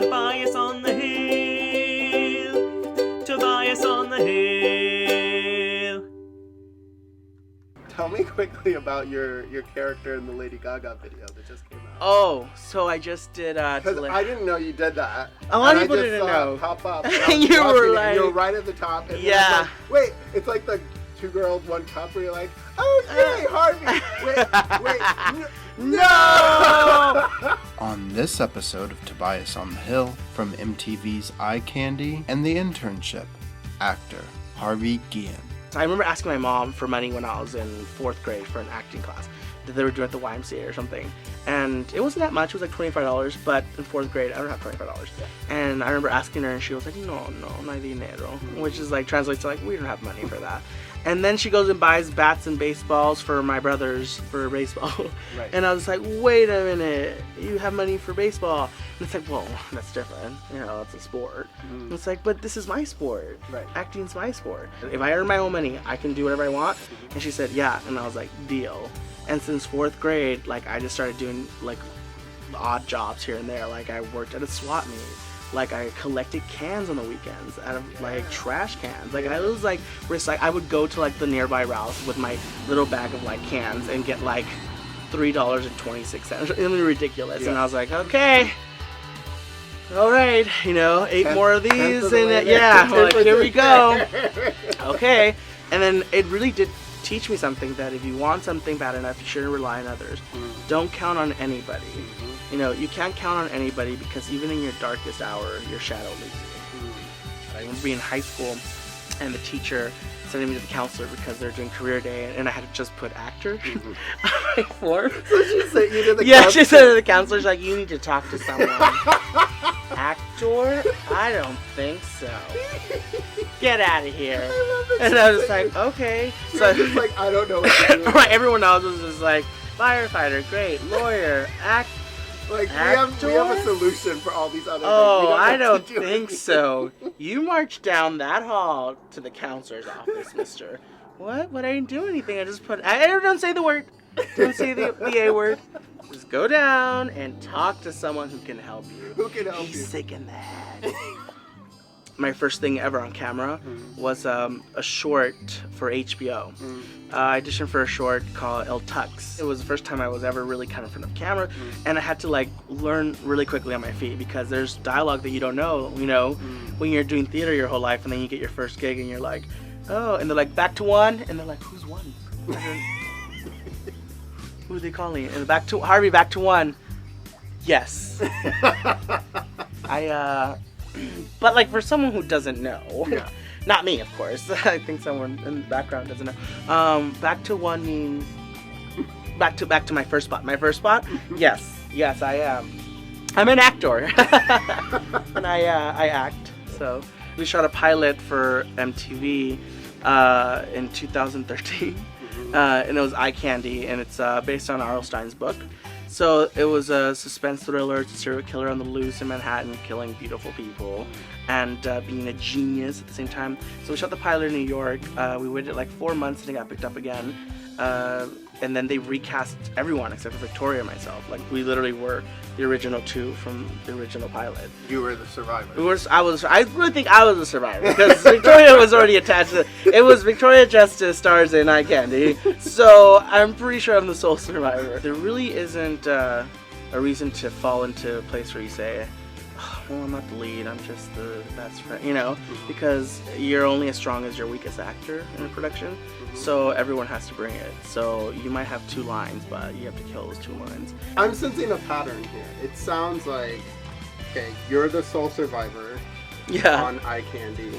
Tobias on the hill. Tobias on the hill. Tell me quickly about your character in the Lady Gaga video that just came out. Oh, so I just did. Because I didn't know you did that. A lot of people didn't know. Pop up. And you were like, you were right at the top. And yeah. Like, wait, it's like the 2 girls, 1 cup where you're like, oh yay, Harvey. Wait, no. On this episode of Tobias on the Hill from MTV's Eye Candy and The Internship, actor Harvey Guillen. I remember asking my mom for money when I was in 4th grade for an acting class that they were doing at the YMCA or something. And it wasn't that much, it was like $25, but in 4th grade, I don't have $25. And I remember asking her and she was like, no hay dinero, which is like, translates to like, we don't have money for that. And then she goes and buys bats and baseballs for my brothers for baseball. Right. And I was like, wait a minute, you have money for baseball? And it's like, well, that's different. You know, it's a sport. And it's like, but this is my sport. Right. Acting's my sport. If I earn my own money, I can do whatever I want. And she said, yeah. And I was like, deal. And since 4th grade, like, I just started doing like odd jobs here and there. Like, I worked at a swap meet. Like, I collected cans on the weekends out of like trash cans. Like, I was like, I would go to like the nearby Ralph's with my little bag of like cans and get like $3.26. It was ridiculous. Yeah. And I was like, okay, all right, you know, 8 more of these, and yeah, like, here we go. Okay, and then it really did teach me something, that if you want something bad enough, you shouldn't rely on others. Don't count on anybody. You know, you can't count on anybody, because even in your darkest hour, your shadow leads you. I remember being in high school, and the teacher sending me to the counselor because they're doing career day, and I had to just put actor on my form. So she said you did the Yeah, she said to the counselor, she's like, you need to talk to someone. Actor? I don't think so. Get out of here. And I was like, okay. So just like, I don't know what to do. Right, everyone else was just like, firefighter, great, lawyer, actor. Like, we have a solution for all these other things. Oh, I don't think so. You marched down that hall to the counselor's office, mister. What? What? I didn't do anything. I just put... don't say the word. Don't say the A word. Just go down and talk to someone who can help you. Who can help you? He's sick in the head. My first thing ever on camera was a short for HBO. I auditioned for a short called El Tux. It was the first time I was ever really kind of in front of camera, and I had to like learn really quickly on my feet, because there's dialogue that you don't know, you know, when you're doing theater your whole life, and then you get your first gig and you're like, oh, and they're like, back to one, and they're like, who's one? Who are they calling? And back to Harvey, back to one. Yes. But like, for someone who doesn't know, not me, of course. I think someone in the background doesn't know. Back to one means back to my first spot. My first spot? Yes, I am. I'm an actor, and I act. So we shot a pilot for MTV in 2013, and it was Eye Candy, and it's based on R.L. Stine's book. So it was a suspense thriller. It's a serial killer on the loose in Manhattan, killing beautiful people and being a genius at the same time. So we shot the pilot in New York. We waited like 4 months and it got picked up again. And then they recast everyone except for Victoria and myself. Like, we literally were the original 2 from the original pilot. You were the survivor. I really think I was the survivor, because Victoria was already attached to it. It was Victoria Justice stars in Eye Candy, so I'm pretty sure I'm the sole survivor. There really isn't a reason to fall into a place where you say, oh, well, I'm not the lead, I'm just the best friend, you know, because you're only as strong as your weakest actor in a production. So everyone has to bring it. So you might have 2 lines, but you have to kill those 2 lines. I'm sensing a pattern here. It sounds like, okay, you're the sole survivor on Eye Candy.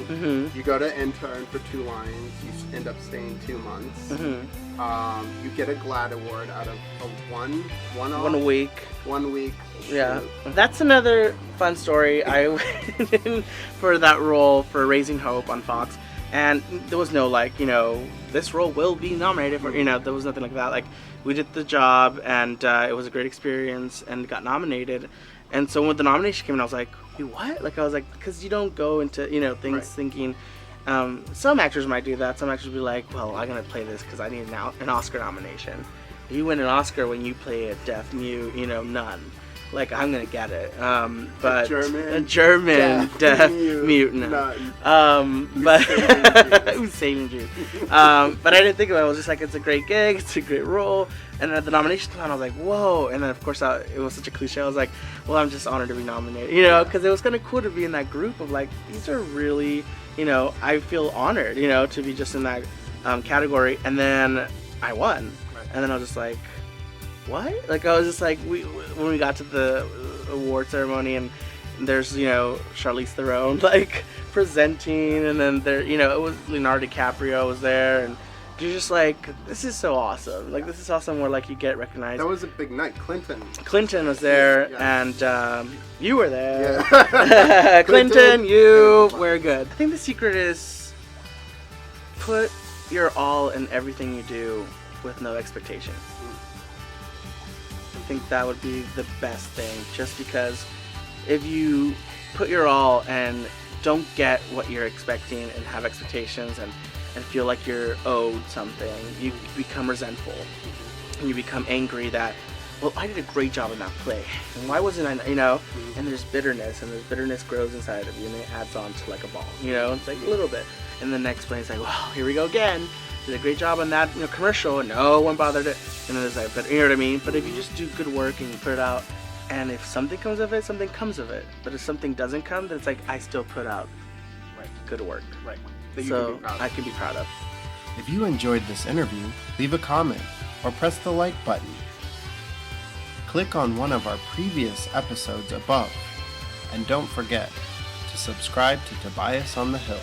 You go to intern for 2 lines. You end up staying 2 months. You get a GLAAD Award out of a 1 week. 1 week. Yeah, that's another fun story. I went in for that role for Raising Hope on Fox. And there was no, like, you know, this role will be nominated for, you know, there was nothing like that. Like, we did the job, and it was a great experience, and got nominated. And so when the nomination came in, I was like, wait, what? Like, I was like, because you don't go into, you know, things thinking, some actors might do that. Some actors will be like, well, I'm going to play this because I need an Oscar nomination. You win an Oscar when you play a deaf, mute, you know, nun. like I'm gonna get it. But a German deaf mutant. But Usain Jew. But I didn't think about it. I was just like, it's a great gig, it's a great role. And at the nomination time, I was like, whoa. And then of course it was such a cliche. I was like, well, I'm just honored to be nominated, because it was kind of cool to be in that group of like, these are really, I feel honored, to be just in that category. And then I won. Right. And then I was just like, what? Like, I was just like, when we got to the award ceremony and there's, Charlize Theron, like, presenting, and then there, it was Leonardo DiCaprio was there, and you're just like, this is so awesome. Like, this is awesome where, like, you get recognized. That was a big night. Clinton was there, and you were there. Yeah. Clinton, you were good. I think the secret is put your all in everything you do with no expectations. I think that would be the best thing, just because if you put your all and don't get what you're expecting and have expectations and feel like you're owed something, you become resentful and you become angry that, well, I did a great job in that play, and why wasn't I, and there's bitterness, and bitterness grows inside of you, and it adds on to like a ball, it's like a little bit, and the next play is like, well, here we go again, did a great job on that commercial, and no one bothered it, and then there's like, but you know what I mean, but if you just do good work and you put it out, and if something comes of it, something comes of it, but if something doesn't come, then it's like, I still put out good work. Right. So I can be proud of. If you enjoyed this interview, leave a comment or press the like button. Click on one of our previous episodes above, and don't forget to subscribe to Tobias on the Hill.